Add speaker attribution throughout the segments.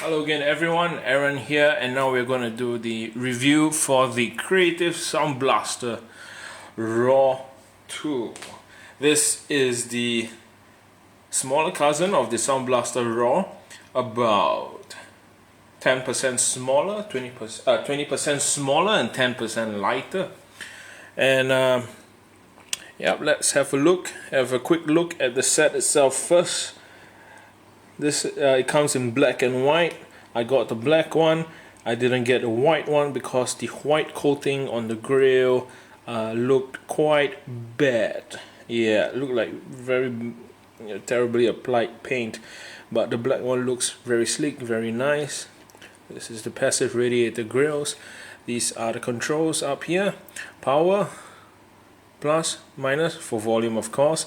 Speaker 1: Hello again everyone, Aaron here, and now we're going to do the review for the Creative Sound Blaster Raw 2. This is the smaller cousin of the Sound Blaster Raw, about 10% smaller, 20% smaller and 10% lighter. And yeah, let's have a quick look at the set itself first. This it comes in black and white. I got the black one. I didn't get the white one because the white coating on the grill looked quite bad. Yeah, it looked like very terribly applied paint. But the black one looks very sleek, very nice. This is the passive radiator grills. These are the controls up here. Power, plus, minus for volume, of course.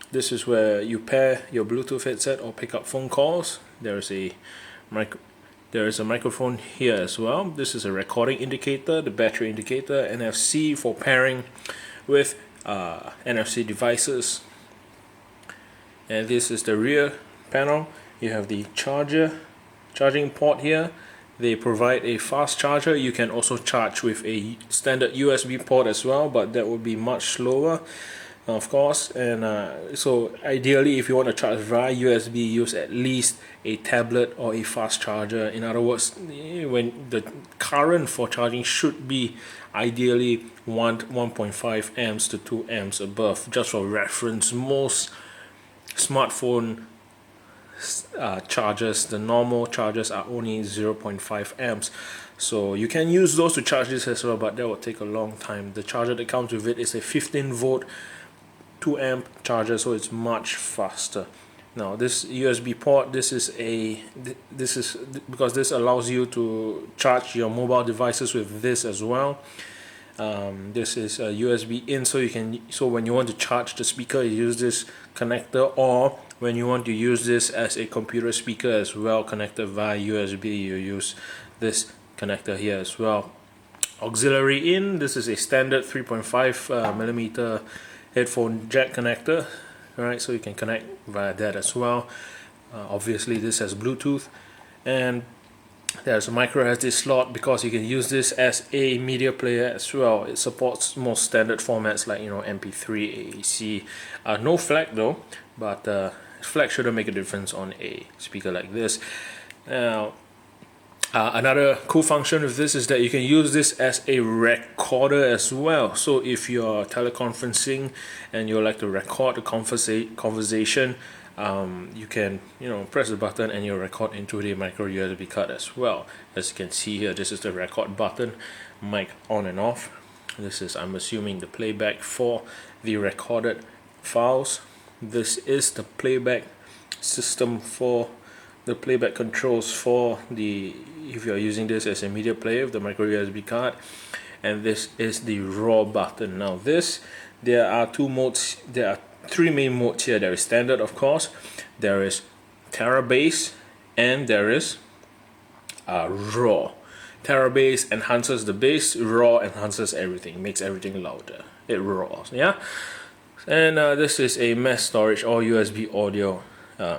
Speaker 1: This is where you pair your Bluetooth headset or pick up phone calls. There is a microphone here as well. This is a recording indicator, the battery indicator, NFC for pairing with NFC devices. And this is the rear panel. You have the charging port here. They provide a fast charger. You can also charge with a standard USB port as well, but that would be much slower, of course. And so ideally, if you want to charge via USB, use at least a tablet or a fast charger. In other words, when the current for charging should be ideally 1.5 amps to 2 amps above. Just for reference, most smartphone chargers, the normal chargers, are only 0.5 amps. So you can use those to charge this as well, but that will take a long time. The charger that comes with it is a 15 volt 2 amp charger, so it's much faster. Now this USB port, this is because this allows you to charge your mobile devices with this as well. This is a USB in, so when you want to charge the speaker, you use this connector, or when you want to use this as a computer speaker as well, connected via USB, you use this connector here as well. Auxiliary in, this is a standard 3.5 millimeter headphone jack connector, right? So you can connect via that as well. Obviously this has Bluetooth, and there's a micro SD slot because you can use this as a media player as well. It supports most standard formats like MP3, AAC. No FLAC though, but FLAC shouldn't make a difference on a speaker like this. Now another cool function with this is that you can use this as a recorder as well. So if you're teleconferencing and you like to record the conversation, you can press the button and you'll record into the micro USB card as well. As you can see here, this is the record button, mic on and off. This is, I'm assuming, the playback for the recorded files. This is the playback system for the playback controls for if you're using this as a media player with the micro USB card. And this is the raw button. Now there are two modes. There are three main modes here. There is standard, of course, there is Tera Bass, and there is raw. Tera Bass enhances the bass, raw enhances everything, makes everything louder. It raws, yeah. And this is a mesh storage or USB audio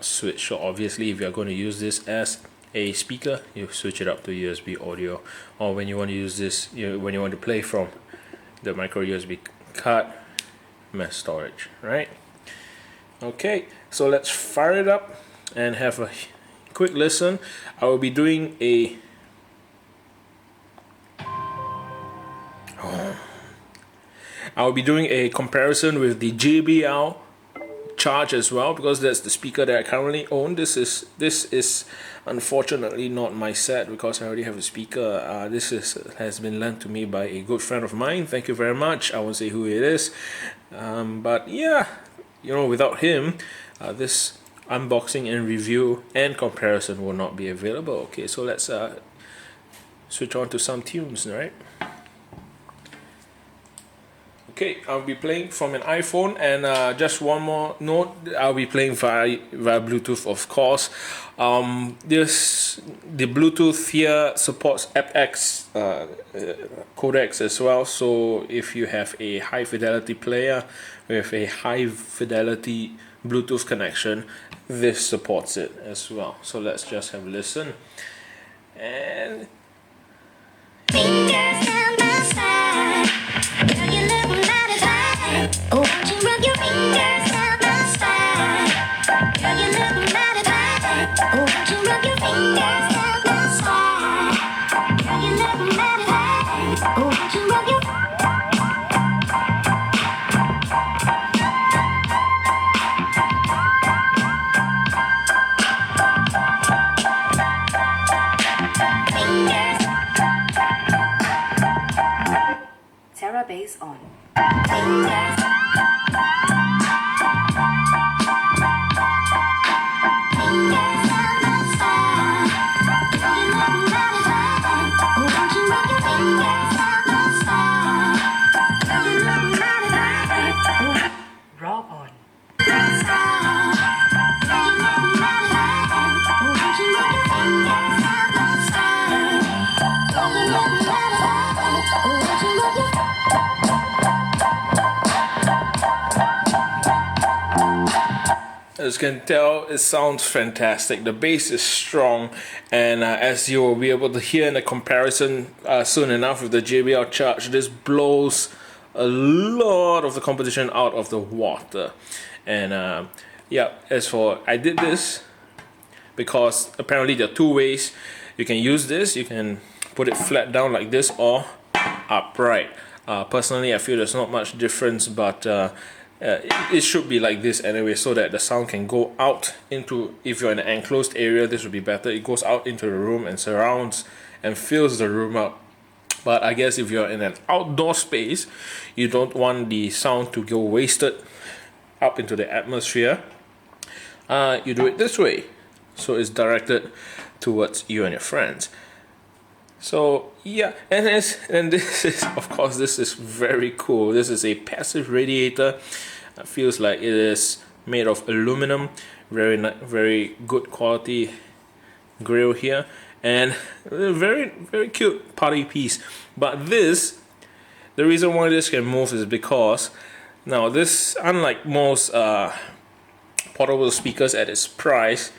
Speaker 1: switch. So obviously, if you're going to use this as a speaker, you switch it up to USB audio, or when you want to use this, when you want to play from the micro USB card, mesh storage, right? Okay, so let's fire it up and have a quick listen. I will be doing a comparison with the JBL Charge as well, because that's the speaker that I currently own. This is unfortunately not my set because I already have a speaker. This has been lent to me by a good friend of mine. Thank you very much. I won't say who it is, but yeah, without him, this unboxing and review and comparison will not be available. Okay, so let's switch on to some tunes, right? Okay, I'll be playing from an iPhone, and just one more note, I'll be playing via Bluetooth, of course. The Bluetooth here supports aptX codecs as well, so if you have a high fidelity player with a high fidelity Bluetooth connection, this supports it as well. So let's just have a listen. And
Speaker 2: fingers down my spine. Girl, you look mighty fine. Oh, won't you rub your fingers down my spine? Girl, you look mighty fine. Oh, won't you rub your fingers down my spine? Girl, you look mighty fine. Oh, won't you rub your fingers?
Speaker 3: Terra bass on.
Speaker 2: Fingers. Fingers down my spine. Girl, you look mighty fine. Oh, won't you rub your fingers down my spine? Girl, you look mighty fine. Oh,
Speaker 3: Raw on.
Speaker 2: my spine. Girl, you look mighty fine. Oh, won't you rub your fingers down my spine? Girl, you look mighty fine. Oh, won't you rub your
Speaker 1: as you can tell, it sounds fantastic. The bass is strong, and as you will be able to hear in the comparison soon enough with the JBL Charge, this blows a lot of the competition out of the water. And yeah, as for I did this because apparently there are two ways you can use this. You can put it flat down like this or upright. Personally, I feel there's not much difference, but it should be like this anyway, so that the sound can go out into, if you're in an enclosed area, this would be better. It goes out into the room and surrounds and fills the room up. But I guess if you're in an outdoor space, you don't want the sound to go wasted up into the atmosphere. You do it this way, so it's directed towards you and your friends. So yeah, and this is, of course, this is very cool. This is a passive radiator. It feels like it is made of aluminum, very good quality grill here, and a very cute party piece. But this, the reason why this can move is because now this, unlike most portable speakers at its price,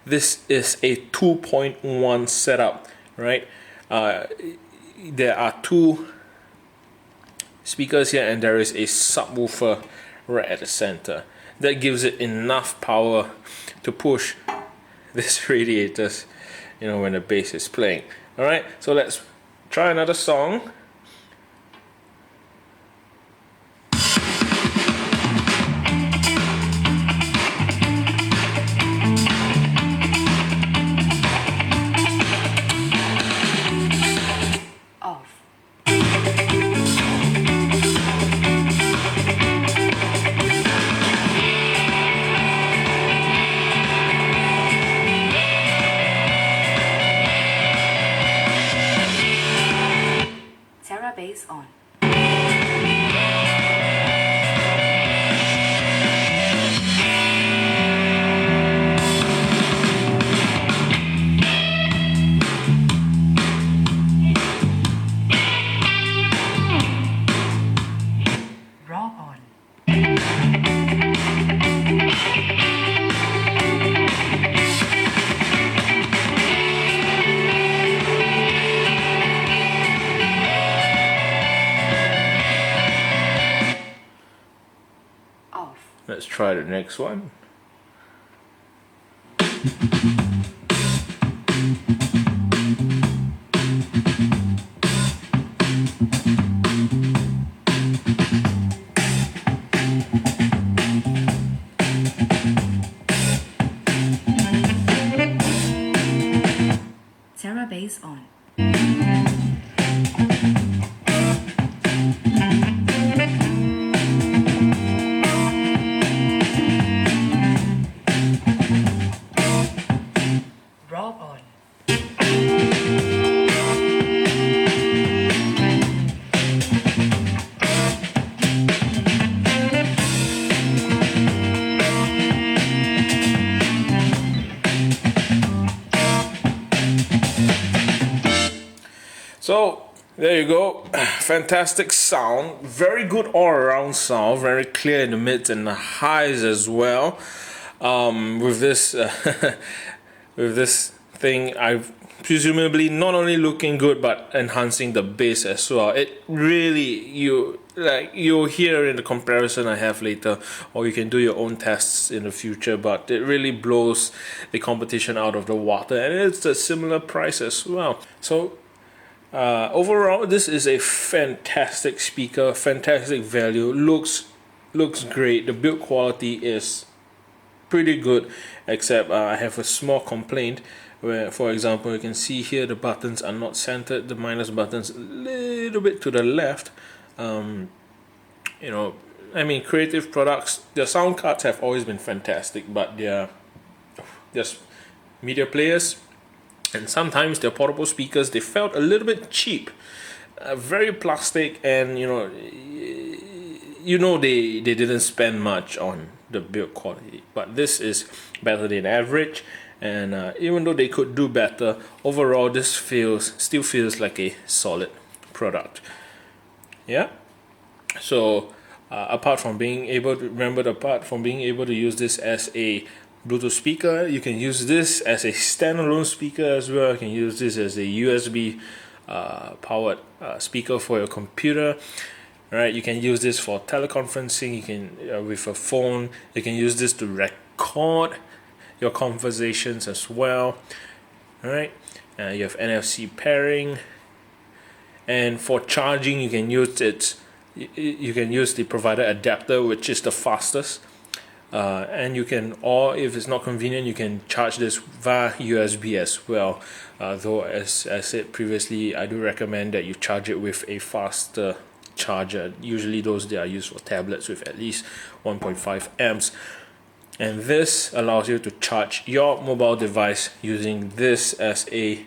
Speaker 1: this is a 2.1 setup, right? There are two speakers here, and there is a subwoofer right at the center that gives it enough power to push this radiators, you know, when the bass is playing. All right, so let's try another song.
Speaker 3: Off. Terra bass on. Raw on. Off.
Speaker 1: Let's try the next one.
Speaker 3: Terra bass on. Raw on.
Speaker 1: So there you go. Fantastic sound, very good all-around sound, very clear in the mids and the highs as well. With this with this thing, I've presumably not only looking good but enhancing the bass as well. It really, you'll hear in the comparison I have later, or you can do your own tests in the future, but it really blows the competition out of the water, and it's a similar price as well. So overall, this is a fantastic speaker, fantastic value, looks great. The build quality is pretty good, except I have a small complaint where, for example, you can see here the buttons are not centered, the minus buttons a little bit to the left. You know, I mean, Creative products, their sound cards have always been fantastic, but they're just media players, and sometimes their portable speakers, they felt a little bit cheap, very plastic, and they didn't spend much on the build quality. But this is better than average, and even though they could do better, overall this still feels like a solid product. Yeah. So apart from being able to use this as a Bluetooth speaker, you can use this as a standalone speaker as well. You can use this as a USB powered speaker for your computer. Right, you can use this for teleconferencing. You can with a phone. You can use this to record your conversations as well. All right, you have NFC pairing, and for charging, you can use You can use the provider adapter, which is the fastest. And you can, or if it's not convenient, you can charge this via USB as well. Though, as I said previously, I do recommend that you charge it with a faster charger. Usually those they are used for tablets with at least 1.5 amps. And this allows you to charge your mobile device using this as a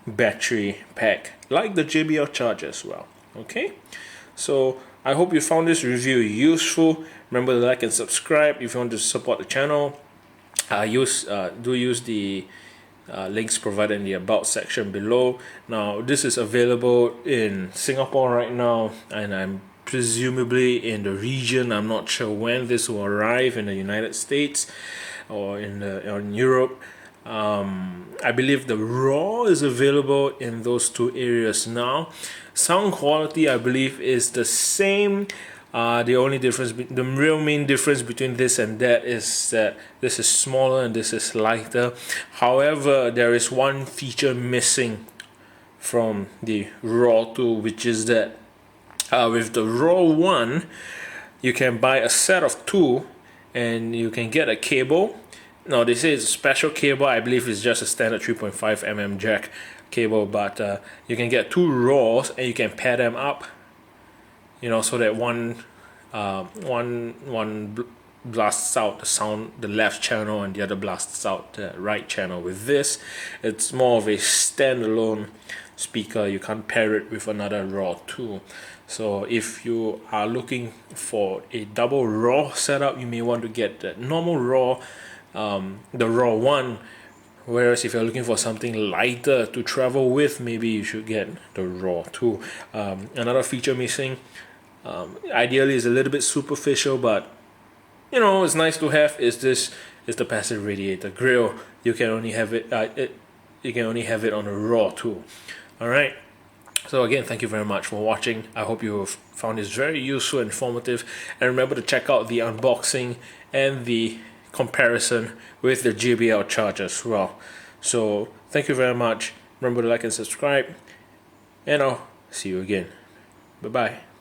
Speaker 1: battery pack, like the JBL charger as well. Okay, so I hope you found this review useful. Remember to like and subscribe if you want to support the channel. Do use the links provided in the about section below. Now this is available in Singapore right now, and I'm presumably in the region. I'm not sure when this will arrive in the United States or in Europe. I believe the RAW is available in those two areas now. Sound quality, I believe, is the same. The real main difference between this and that is that this is smaller and this is lighter. However, there is one feature missing from the RAW 2, which is that with the RAW 1, you can buy a set of two, and you can get a cable. Now they say it's a special cable. I believe it's just a standard 3.5mm jack cable, but you can get two RAWs and you can pair them up, so that one blasts out the sound, the left channel, and the other blasts out the right channel. With this, it's more of a standalone speaker. You can't pair it with another RAW 2. So if you are looking for a double RAW setup, you may want to get the normal RAW, the RAW 1. Whereas if you're looking for something lighter to travel with, maybe you should get the RAW 2. Another feature missing, ideally is a little bit superficial, but it's nice to have, is the passive radiator grill. You can only have it on the RAW 2. All right. So again, thank you very much for watching. I hope you have found this very useful and informative, and remember to check out the unboxing and the comparison with the JBL charger as well. So thank you very much. Remember to like and subscribe, and I'll see you again. Bye bye.